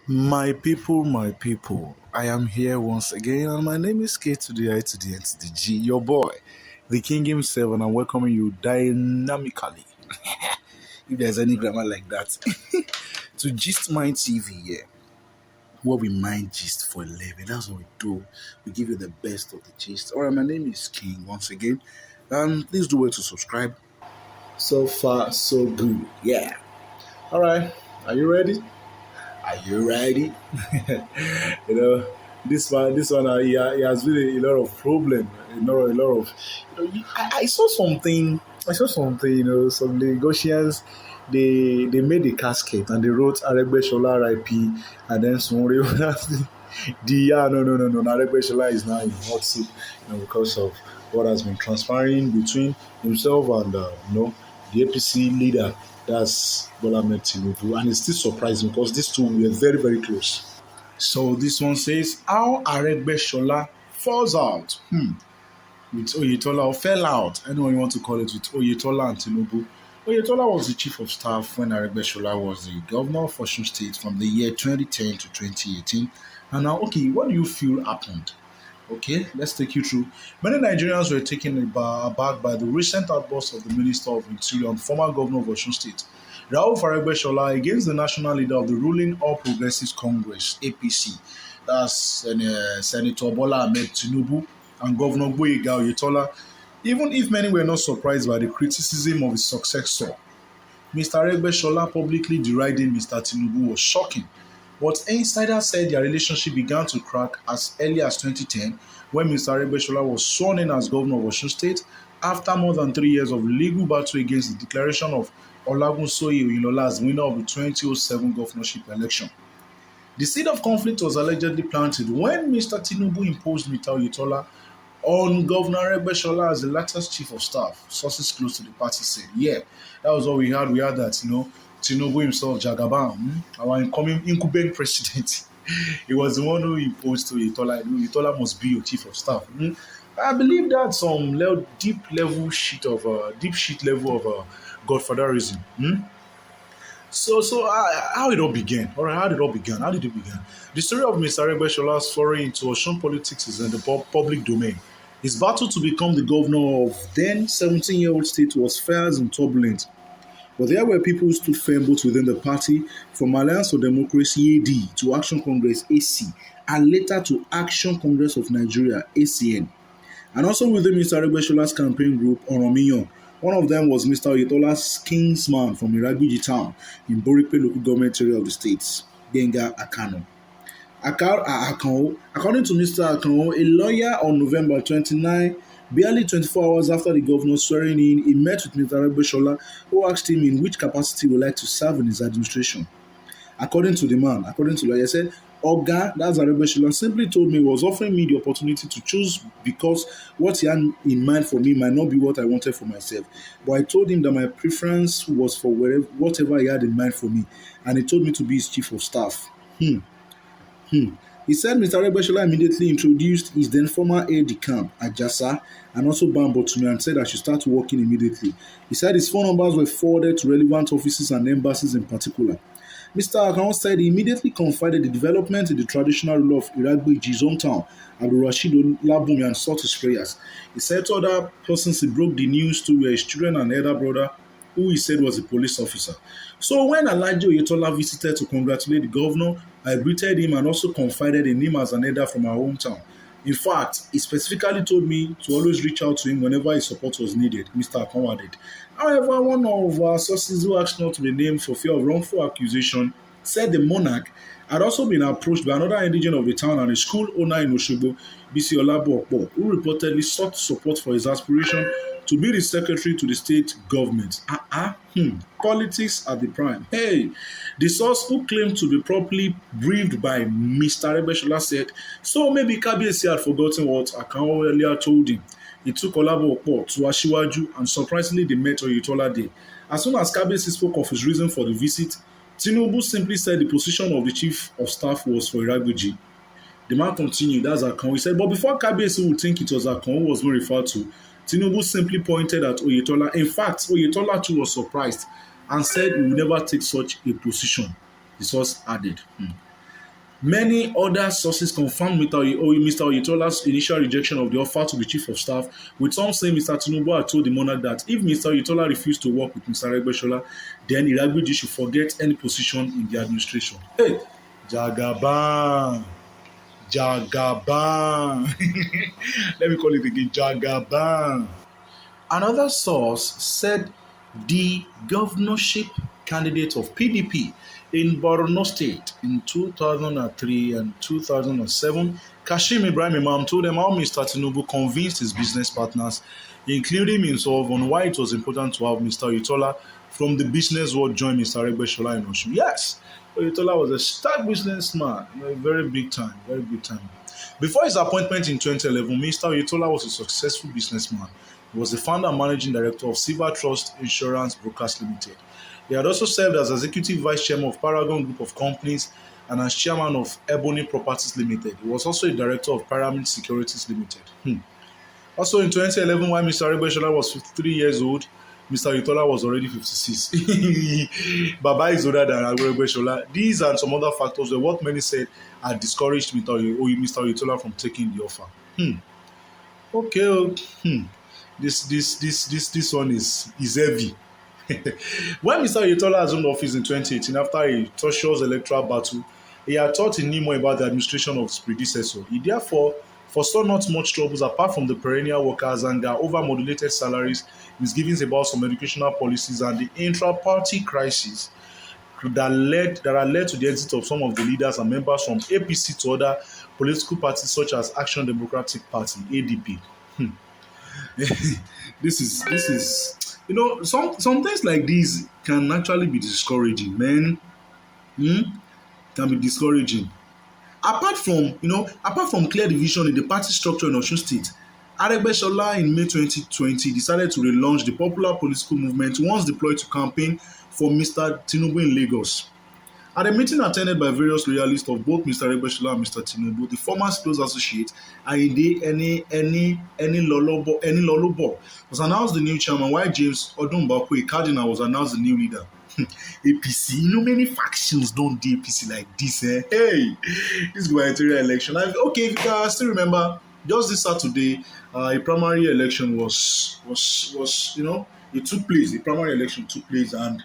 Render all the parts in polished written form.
My people, I am here once again, and my name is K to the I to the N to the G, your boy, the King himself, and I'm welcoming you dynamically, if there's any grammar like that, to Gist Mind TV, yeah, where we mind gist for a living. That's what we do. We give you the best of the gist. Alright, my name is King once again, and please do well to subscribe. So far, so good, yeah. Alright, are you ready? Are you ready? you know, this one, he has really a lot of problem. A lot of, I saw something. I saw something. Some Lagosians, they made a casket and they wrote Aregbesola R.I.P. and then some no. Aregbesola is now in hot seat, because of what has been transpiring between himself and the APC leader. That's Bola Ahmed Tinubu, and it still surprised me because these two were very, very close. So this one says, how Aregbesola falls out with Oyetola or fell out, anyone you want to call it, with Oyetola and Tinubu. Oyetola was the chief of staff when Aregbesola was the governor of Osun State from the year 2010 to 2018. And now, okay, what do you feel happened? Okay, let's take you through. Many Nigerians were taken aback by the recent outburst of the Minister of Interior and former governor of Osun State, Rauf Aregbesola, against the national leader of the ruling All Progressives Congress (APC), that's Senator Bola Ahmed Tinubu and Governor Gboyega Oyetola. Even if many were not surprised by the criticism of his successor, Mr. Aregbesola publicly deriding Mr. Tinubu was shocking. But insiders said their relationship began to crack as early as 2010 when Mr. Aregbesola was sworn in as governor of Osun State after more than 3 years of legal battle against the declaration of Olagunsoye Oyinlola as winner of the 2007 governorship election. The seed of conflict was allegedly planted when Mr. Tinubu imposed Mr. Oyetola on Governor Aregbesola as the latter's chief of staff. Sources close to the party said, yeah, that was what we had. We had that, Tinubu himself, Jagaban, our incoming incumbent president. He was the one who imposed to Oyetola. Oyetola must be your chief of staff. I believe that's some deep shit level of godfatherism. So how it all began? All right, how did it all begin? How did it begin? The story of Mr. Aregbesola's foray into Osun politics is in the public domain. His battle to become the governor of then 17-year-old state was fierce and turbulent. But there were people who stood firm both within the party, from Alliance for Democracy (AD) to Action Congress (AC), and later to Action Congress of Nigeria (ACN). And also within Mr. Aregbesola's campaign group, Oromiyan. One of them was Mr. Oyetola's kinsman from Iragbiji town in Boripe local government area of the state, Genga Akano. According to Mr. Akano, a lawyer on November 29, barely 24 hours after the governor swearing in, he met with Mr. Aregbesola, who asked him in which capacity he would like to serve in his administration. According to the lawyer, said, Oga, that's Aregbesola, simply told me he was offering me the opportunity to choose because what he had in mind for me might not be what I wanted for myself. But I told him that my preference was for whatever he had in mind for me, and he told me to be his chief of staff. He said Mr. Aregbesola immediately introduced his then former aide-de-camp, Ajasa, and also Bambo to me and said I should start working immediately. He said his phone numbers were forwarded to relevant offices and embassies in particular. Mr. Akon said he immediately confided the development in the traditional ruler of Iraq's hometown, Abdulrasheed Olabumi, and sought his prayers. He said to other persons he broke the news to were his children and elder brother, who he said was a police officer. So when Alhaji Oyetola visited to congratulate the governor, I greeted him and also confided in him as an elder from our hometown. In fact, he specifically told me to always reach out to him whenever his support was needed, Mr. Akon added. However, one of our sources who asked not to be named for fear of wrongful accusation said the monarch had also been approached by another indigene of the town and a school owner in Osogbo, Bisi Olabo, who reportedly sought support for his aspiration to be the secretary to the state government. Politics at the prime. Hey, the source who claimed to be properly briefed by Mr. Aregbesola said, so maybe Kabiyesi had forgotten what Akao earlier told him. He took Olabo to Asiwaju and surprisingly they met Oyetola there. As soon as Kabiyesi spoke of his reason for the visit, Tinubu simply said the position of the chief of staff was for Iragbiji. The man continued, that's Akon. He said, but before Kabiyesi would think it was Akon who was being referred to, Tinubu simply pointed at Oyetola. In fact, Oyetola too was surprised and said he would never take such a position. The source added. Many other sources confirmed Mr. Oyetola's initial rejection of the offer to be chief of staff, with some saying Mr. Tinubu had told the monarch that if Mr. Oyetola refused to work with Mr. Aregbesola, then Iragbiji should forget any position in the administration. Hey, Jagaban, Jagaban. Let me call it again, Jagaban. Another source said the governorship candidate of PDP in Borno State in 2003 and 2007, Kashim Ibrahim Imam, told them how Mr. Tinubu convinced his business partners, including himself, on why it was important to have Mr. Oyetola from the business world join Mr. Aregbesola in Osun. Yes, Oyetola was a star businessman, very big time, very big time. Before his appointment in 2011, Mr. Oyetola was a successful businessman. He was the founder and managing director of Silver Trust Insurance Brokers Limited. He had also served as executive vice chairman of Paragon Group of Companies and as chairman of Ebony Properties Limited. He was also a director of Pyramid Securities Limited. Also in 2011, while Mr. Aregbesola was 53 years old, Mr. Oyetola was already 56. Baba is older than Aregbesola. These and some other factors were what many said had discouraged Mr. Oyetola from taking the offer. Okay. This one is heavy. When Mr. Oyetola assumed office in 2018 after a tortuous electoral battle, he had thought he knew more about the administration of his predecessor. He therefore foresaw not much troubles apart from the perennial workers and their over-modulated salaries, misgivings about some educational policies, and the intra-party crisis that had led to the exit of some of the leaders and members from APC to other political parties such as Action Democratic Party (ADP). This is some things like this can actually be discouraging, man. Can be discouraging. Apart from clear division in the party structure in Osun State, Aregbesola in May 2020 decided to relaunch the popular political movement once deployed to campaign for Mr. Tinubu in Lagos. At a meeting attended by various loyalists of both Mr. Aregbesola and Mr. Tinubu, the former's close associate, Ayinde Enilolobo, was announced the new chairman, while James Odunbakwe, a cardinal, was announced the new leader. APC, many factions don't do APC like this. Hey, this gubernatorial election. Okay, if you can still remember, just this Saturday, a primary election it took place. The primary election took place, and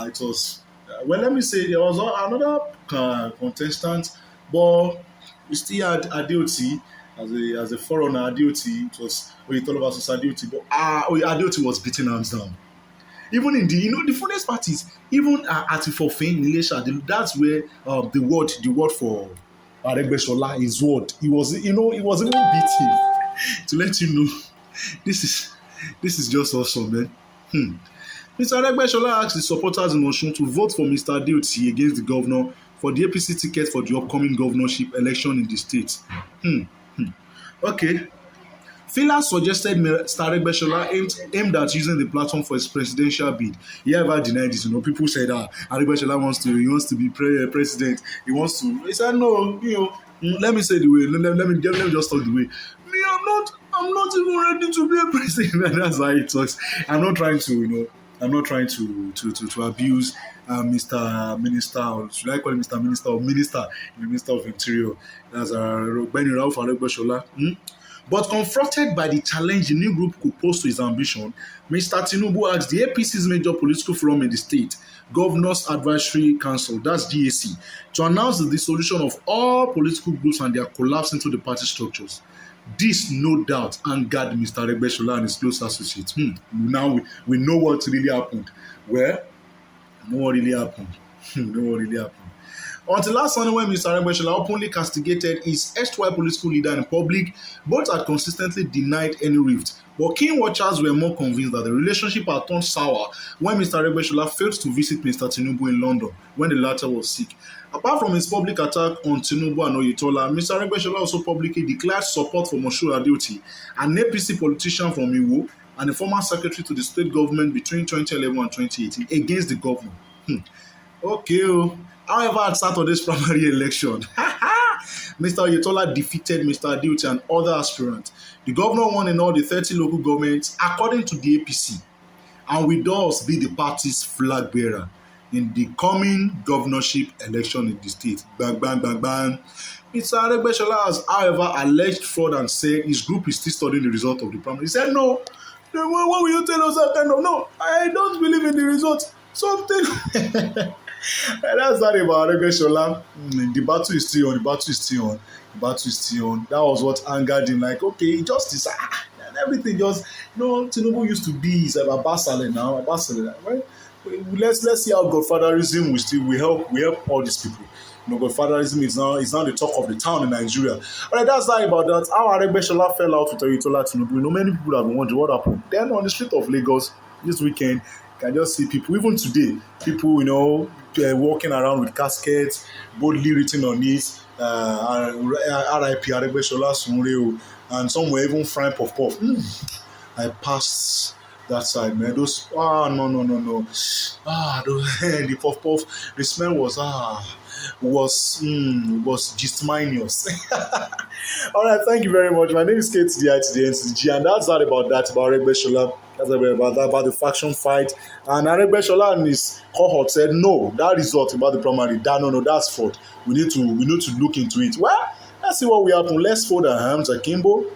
it was. Well, let me say there was another contestant, but we still had Adeoti as a forerunner. Adeoti, it was Oyetola versus Adeoti, but Adeoti was beaten hands down. Even in the funniest part is even at Ifofin in Ilesha, that's where the word for Aregbesola is word. He was even beaten to let you know this is just awesome, man. Mr. Aregbesola asked his supporters in Osun to vote for Mr. Adeoti against the governor for the APC ticket for the upcoming governorship election in the state. Okay. Fillers suggested Mr. Aregbesola aimed at using the platform for his presidential bid. He ever denied this. People said Aregbesola wants to be president. He said no. Let me say the way. Let me just talk the way. Me, I'm not even ready to be a president. That's how he talks. I'm not trying to abuse Mr. Minister, or should I call him Mr. Minister or Minister of Interior? That's Benny Rauf Aregbesola. But confronted by the challenge the new group could pose to his ambition, Mr. Tinubu asked the APC's major political forum in the state, Governors Advisory Council, that's GAC, to announce the dissolution of all political groups and their collapse into the party structures. This, no doubt, angered Mr. Aregbesola and his close associates. Now we know what really happened. Well, know what really happened. Until last Sunday, when Mr. Aregbesola openly castigated his erstwhile political leader in public, both had consistently denied any rift. But keen watchers were more convinced that the relationship had turned sour when Mr. Aregbesola failed to visit Mr. Tinubu in London when the latter was sick. Apart from his public attack on Tinubu and Oyetola, Mr. Aregbesola also publicly declared support for Moshood Adeoti, an APC politician from Iwo and a former secretary to the state government between 2011 and 2018, against the governor. Okay. However, at Saturday's primary election, Mr. Oyetola defeated Mr. Adeoti and other aspirants. The governor won in all the 30 local governments according to the APC, and will thus be the party's flag bearer. in the coming governorship election in the state. Bang, bang, bang, bang. Mr. Aregbesola has, however, alleged fraud and said his group is still studying the result of the primary. He said, no, why will you tell us that kind of, no, I don't believe in the result. Something. And that's that about Aregbesola. The battle is still on, the battle is still on, the battle is still on. That was what angered him. Like, okay, justice, and everything just, Tinubu used to be, he's like Abasale now, Abasale, right? Let's see how godfatherism will help all these people. Godfatherism is now the talk of the town in Nigeria. All right, that's that about that. How Aregbesola fell out with Oyetola Tinubu. Many people have been wondering what happened. Then on the street of Lagos this weekend, you can just see people, even today, people, walking around with caskets, boldly written on it, R.I.P. Aregbesola Sunreo, and some were even frying puff. I passed that side, man. Those no. The puff, the smell was just minus. All right, thank you very much. My name is KTDI to the NCG, and that's all about Aregbesola. That's about the faction fight. And Aregbesola and his cohort said, no, that result about the primary, that's fraud. We need to look into it. Well, let's see what will happen. Let's fold our hands akimbo.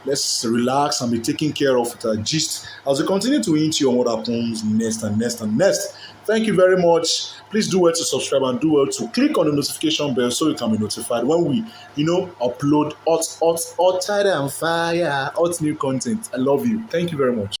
Let's relax and be taken care of with our gist as we continue to hint you on what happens next and next and next. Thank you very much. Please do well to subscribe and do well to click on the notification bell so you can be notified when we, upload hot and fire, hot new content. I love you. Thank you very much.